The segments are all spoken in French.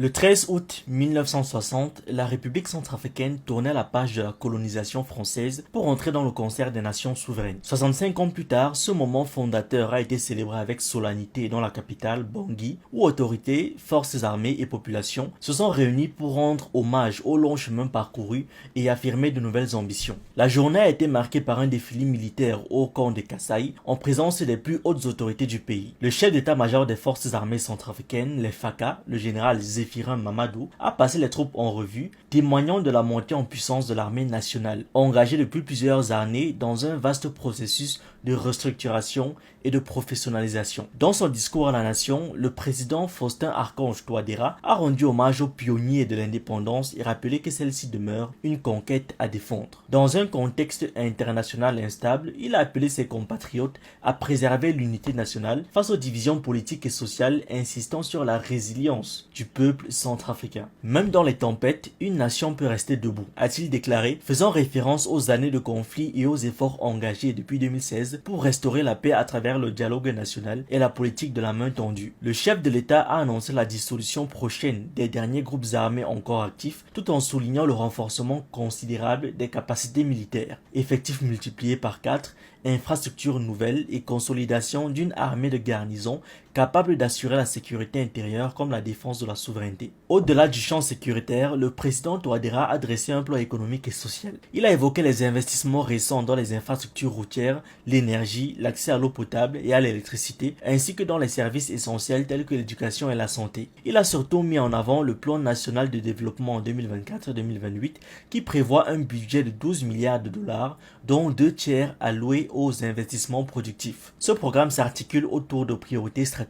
Le 13 août 1960, la République centrafricaine tournait la page de la colonisation française pour entrer dans le concert des nations souveraines. 65 ans plus tard, ce moment fondateur a été célébré avec solennité dans la capitale, Bangui, où autorités, forces armées et populations se sont réunies pour rendre hommage au long chemin parcouru et affirmer de nouvelles ambitions. La journée a été marquée par un défilé militaire au camp de Kassaï en présence des plus hautes autorités du pays. Le chef d'état-major des forces armées centrafricaines, les FACA, le général Zéphirin Mamadou, a passé les troupes en revue, témoignant de la montée en puissance de l'armée nationale, engagée depuis plusieurs années dans un vaste processus de restructuration et de professionnalisation. Dans son discours à la nation, le président Faustin Archange Touadéra a rendu hommage aux pionniers de l'indépendance et rappelé que celle-ci demeure une conquête à défendre. Dans un contexte international instable, il a appelé ses compatriotes à préserver l'unité nationale face aux divisions politiques et sociales, insistant sur la résilience du peuple centrafricain. Même dans les tempêtes, une nation peut rester debout, a-t-il déclaré, faisant référence aux années de conflit et aux efforts engagés depuis 2016 pour restaurer la paix à travers le dialogue national et la politique de la main tendue. Le chef de l'État a annoncé la dissolution prochaine des derniers groupes armés encore actifs, tout en soulignant le renforcement considérable des capacités militaires, effectifs multipliés par 4, infrastructures nouvelles et consolidation d'une armée de garnison capable d'assurer la sécurité intérieure comme la défense de la souveraineté. Au-delà du champ sécuritaire, le président Touadéra a dressé un plan économique et social. Il a évoqué les investissements récents dans les infrastructures routières, l'énergie, l'accès à l'eau potable et à l'électricité, ainsi que dans les services essentiels tels que l'éducation et la santé. Il a surtout mis en avant le plan national de développement 2024-2028 qui prévoit un budget de 12 milliards de dollars, dont 2 tiers alloués aux investissements productifs. Ce programme s'articule autour de priorités stratégiques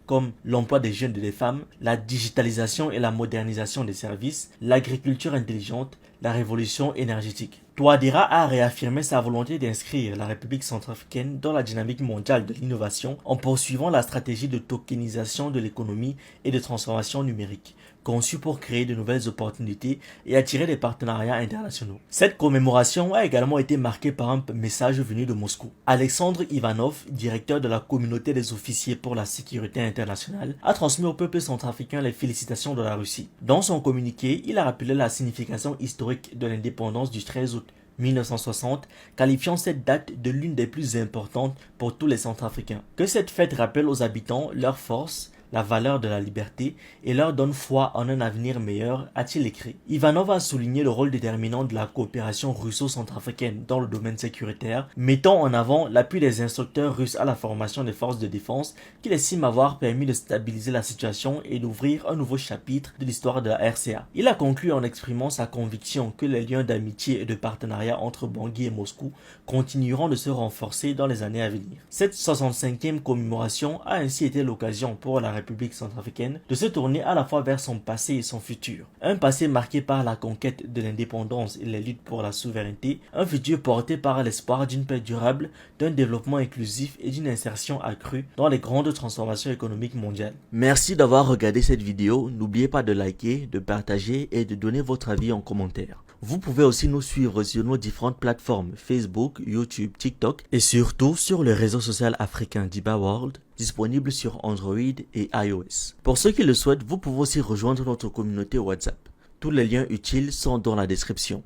comme l'emploi des jeunes et des femmes, la digitalisation et la modernisation des services, l'agriculture intelligente, la révolution énergétique. Touadéra a réaffirmé sa volonté d'inscrire la République centrafricaine dans la dynamique mondiale de l'innovation en poursuivant la stratégie de tokenisation de l'économie et de transformation numérique, conçue pour créer de nouvelles opportunités et attirer des partenariats internationaux. Cette commémoration a également été marquée par un message venu de Moscou. Alexandre Ivanov, directeur de la communauté des officiers pour la sécurité internationale, a transmis au peuple centrafricain les félicitations de la Russie. Dans son communiqué, il a rappelé la signification historique de l'indépendance du 13 août 1960, qualifiant cette date de l'une des plus importantes pour tous les Centrafricains. Que cette fête rappelle aux habitants leur force, la valeur de la liberté et leur donne foi en un avenir meilleur, a-t-il écrit. Ivanov a souligné le rôle déterminant de la coopération russo-centrafricaine dans le domaine sécuritaire, mettant en avant l'appui des instructeurs russes à la formation des forces de défense qu'il estime avoir permis de stabiliser la situation et d'ouvrir un nouveau chapitre de l'histoire de la RCA. Il a conclu en exprimant sa conviction que les liens d'amitié et de partenariat entre Bangui et Moscou continueront de se renforcer dans les années à venir. Cette 65e commémoration a ainsi été l'occasion pour la République centrafricaine de se tourner à la fois vers son passé et son futur. Un passé marqué par la conquête de l'indépendance et les luttes pour la souveraineté, un futur porté par l'espoir d'une paix durable, d'un développement inclusif et d'une insertion accrue dans les grandes transformations économiques mondiales. Merci d'avoir regardé cette vidéo, n'oubliez pas de liker, de partager et de donner votre avis en commentaire. Vous pouvez aussi nous suivre sur nos différentes plateformes Facebook, YouTube, TikTok et surtout sur le réseau social africain Diba World, disponible sur Android et iOS. Pour ceux qui le souhaitent, vous pouvez aussi rejoindre notre communauté WhatsApp. Tous les liens utiles sont dans la description.